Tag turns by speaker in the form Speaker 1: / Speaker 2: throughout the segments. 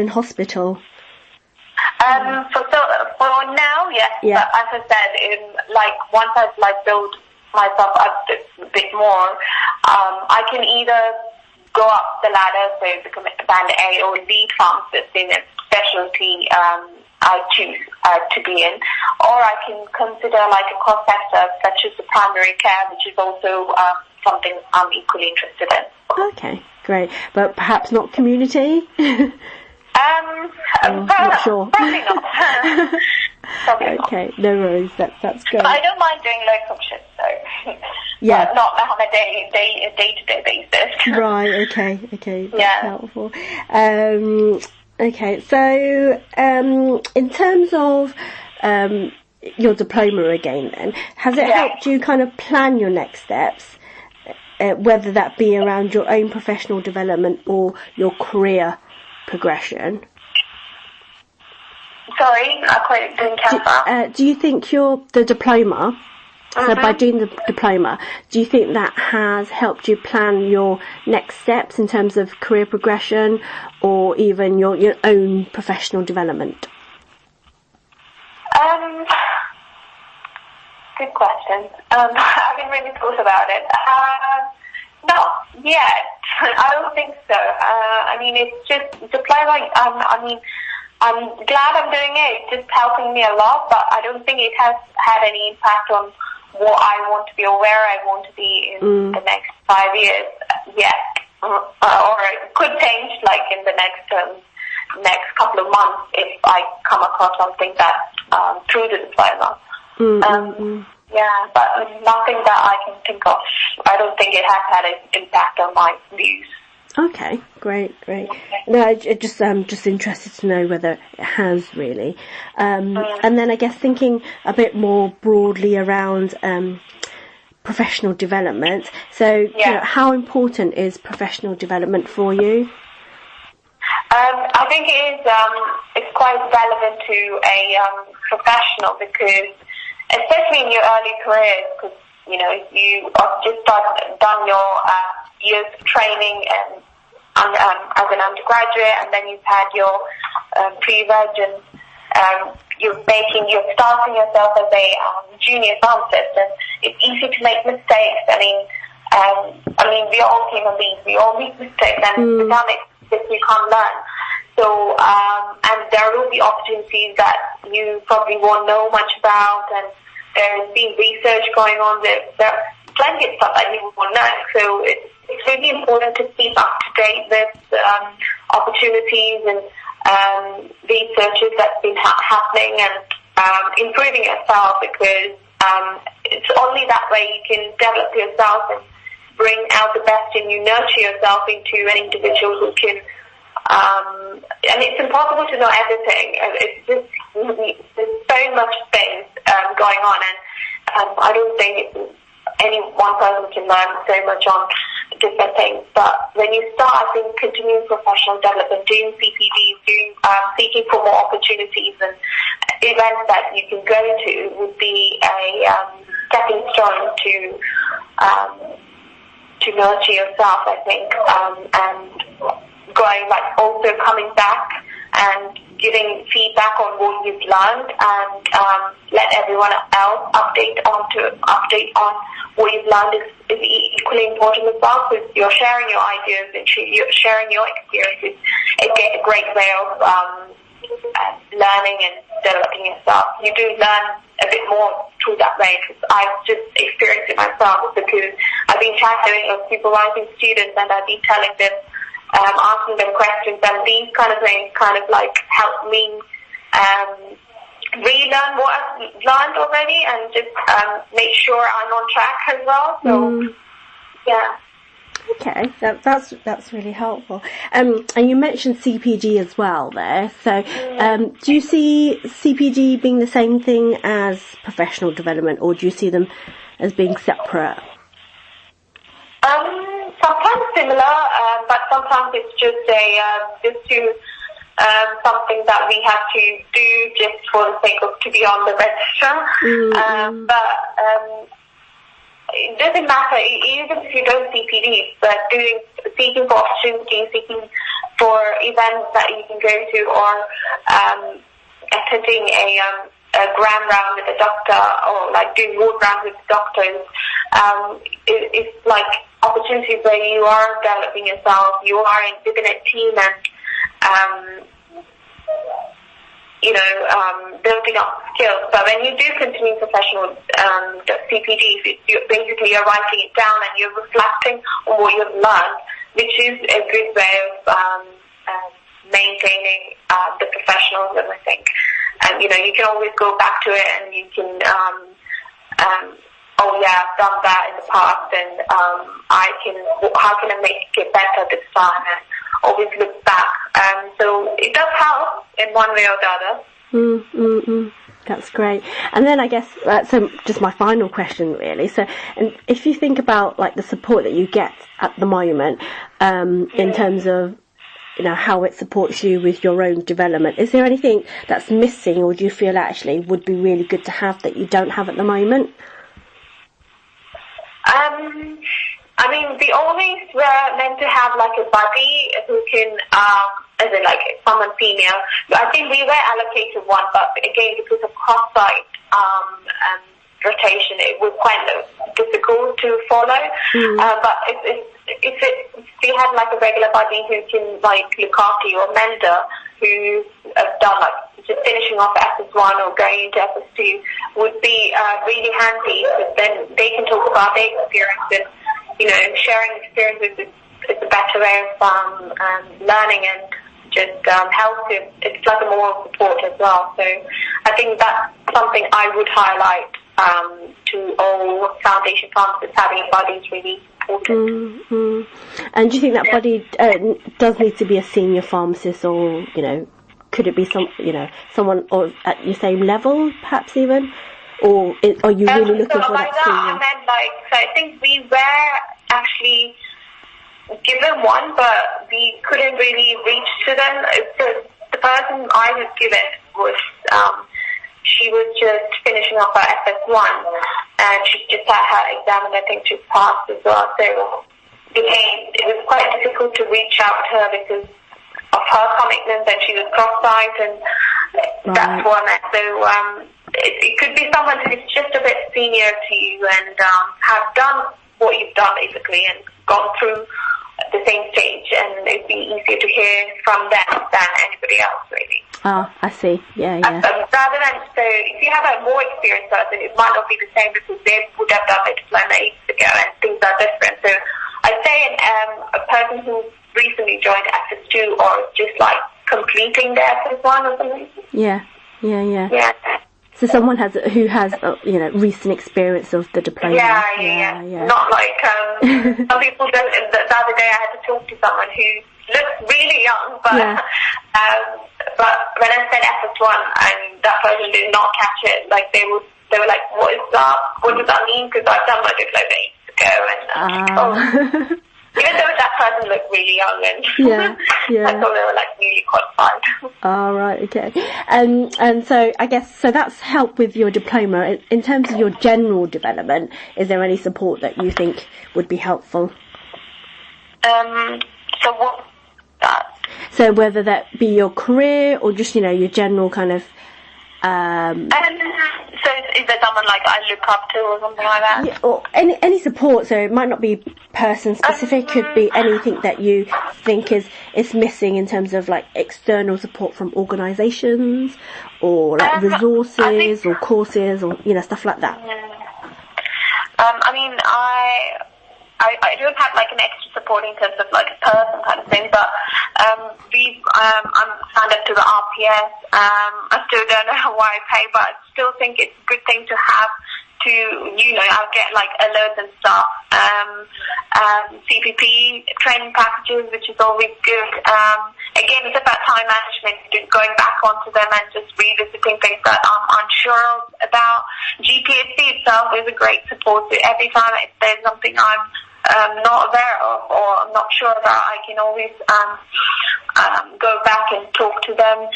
Speaker 1: in hospital?
Speaker 2: For now, yes.
Speaker 1: Yeah.
Speaker 2: But as I said, once I've built myself up a bit more, I can either go up the ladder, so become a band A, or lead pharmacist in a specialty I choose to be in, or I can consider a cross sector such as the primary care, which is also something I'm equally interested in.
Speaker 1: Okay, great, but perhaps not community. Not sure.
Speaker 2: Probably not.
Speaker 1: Okay, no worries. That's great.
Speaker 2: But I don't mind doing locum shifts, so
Speaker 1: yeah,
Speaker 2: but not on a day-to-day basis.
Speaker 1: Right. Okay. That's
Speaker 2: yeah.
Speaker 1: helpful. Okay. So, in terms of your diploma again, then has it helped you kind of plan your next steps, whether that be around your own professional development or your career progression?
Speaker 2: Sorry, I quite didn't catch that.
Speaker 1: Do you think the diploma, so by doing the diploma, do you think that has helped you plan your next steps in terms of career progression or even your own professional development?
Speaker 2: Good question. I haven't really thought about it. Not yet. I don't think so. I mean, it's just diploma. I'm glad I'm doing it. It's just helping me a lot, but I don't think it has had any impact on what I want to be or where I want to be in the next 5 years yet. Or it could change in the next couple of months if I come across something that through the diploma. Yeah, but nothing that I can think of. I don't think it has had an impact on my views.
Speaker 1: Okay, great. No, I'm just interested to know whether it has really. And then I guess thinking a bit more broadly around professional development. So, how important is professional development for you?
Speaker 2: I think it's quite relevant to a professional because, especially in your early careers, because you have just done your years of training and as an undergraduate, and then you've had your pre-reg, and you're starting yourself as a junior pharmacist, and it's easy to make mistakes. I mean, we are all human beings. We all make mistakes, and without mistakes, we can't learn. So, and there will be opportunities that you probably won't know much about, and there's been research going on. There's plenty of stuff that you won't know. So it's really important to keep up to date with opportunities and researches that's been happening and improving yourself, because it's only that way you can develop yourself and bring out the best in you, nurture yourself into an individual who can. And it's impossible to know everything. It's just there's so much things going on, and I don't think any one person can learn so much on different things. But when you start, I think, continuing professional development, doing CPDs, seeking for more opportunities and events that you can go to would be a stepping stone to nurture yourself, I think, and going, also coming back and giving feedback on what you've learned, and let everyone else update on what you've learned is equally important as well, because you're sharing your ideas and you're sharing your experiences. It's a great way of learning and developing yourself. You do learn a bit more through that way, because I've just experienced it myself, because I've been chatting with supervising students and I've been telling them, asking them questions, and these kind of things help me relearn what I've learned already, and just make sure I'm on track as well. So, yeah.
Speaker 1: Okay, that's really helpful. And you mentioned CPD as well there. So, do you see CPD being the same thing as professional development, or do you see them as being separate?
Speaker 2: Sometimes similar, but sometimes it's just something that we have to do just for the sake of to be on the register. But it doesn't matter, even if you don't CPD, but seeking for opportunities, seeking for events that you can go to, or attending a gram round with a doctor, or like doing ward rounds with doctors. It's like opportunities where you are developing yourself, you are within a team, and building up skills. But when you do continue professional CPDs, you're writing it down and you're reflecting on what you've learned, which is a good way of maintaining the professionalism, I think. And you can always go back to it, and you can I've done that in the past, and how can I make it better this time, and always look back. So it does help in one way or the other.
Speaker 1: That's great. And then I guess, so just my final question really. So, and if you think about like the support that you get at the moment, in terms of, how it supports you with your own development, is there anything that's missing, or do you feel actually would be really good to have that you don't have at the moment?
Speaker 2: I mean, we always were meant to have like a buddy who can, as in like someone female. I think we were allocated one, but again, because of cross-site rotation, it was quite difficult to follow. But if we had like a regular buddy who can like look after you, or mentor who have done like just finishing off SS1 or going into SS2, would be really handy, because then they can talk about their experiences. Sharing experiences is a better way of learning, and just helps you. It's like a moral support as well. So I think that's something I would highlight to all foundation pharmacists. Having a buddy is really important.
Speaker 1: And do you think that buddy does need to be a senior pharmacist, or could it be someone or at your same level, perhaps even? Or are you really looking for that senior?
Speaker 2: I meant so I think we were actually given one, but we couldn't really reach to them. The person I was given was, she was just finishing up her SS1, and she just had her exam, and I think she passed as well. So it was quite difficult to reach out to her because of her commitments, and she was cross-site, and that's what I meant. So it could be someone who's just a bit senior to you, and have done what you've done basically, and gone through the same stage, and it'd be easier to hear from them than anybody else, really.
Speaker 1: I see. Yeah.
Speaker 2: Rather than, so if you have a more experienced person, it might not be the same, because they would have done their diploma ages ago, and things are different. So I'd say a person who recently joined SS2, or just like completing their SS1 or something. Yeah.
Speaker 1: So someone who has recent experience of the diploma.
Speaker 2: Yeah. Not like some people don't. The other day I had to talk to someone who looks really young, but when I said SS1 and that person did not catch it, like they were like, "What is that? What does that mean?" Because I've done my diploma ages ago, and even though that person looked really young, and I thought they were like newly qualified.
Speaker 1: Oh, right, okay. And so I guess that's helped with your diploma. In terms of your general development, is there any support that you think would be helpful?
Speaker 2: So what?
Speaker 1: So whether that be your career, or just your general kind of.
Speaker 2: So is there someone like I look up to, or something like that?
Speaker 1: Yeah, or any support. So it might not be person specific. Could be anything that you think is missing in terms of like external support from organisations, or like resources, or courses, or stuff like that.
Speaker 2: I mean, I don't have like an extra support in terms of like a person kind of thing, but I'm signed up to the RPS. I still don't know why I pay, but I still think it's a good thing to have to, I'll get like alerts and stuff. CPP training packages, which is always good. Again, it's about time management, going back onto them and just revisiting things that I'm unsure about. GPHC itself is a great support. Every time if there's something I'm not aware of, or I'm not sure about, I can always go back and talk to them.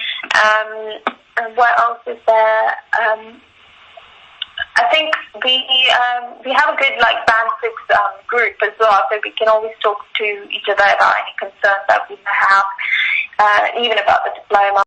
Speaker 2: And what else is there? I think we have a good Band 6 group as well, so we can always talk to each other about any concerns that we may have, even about the diploma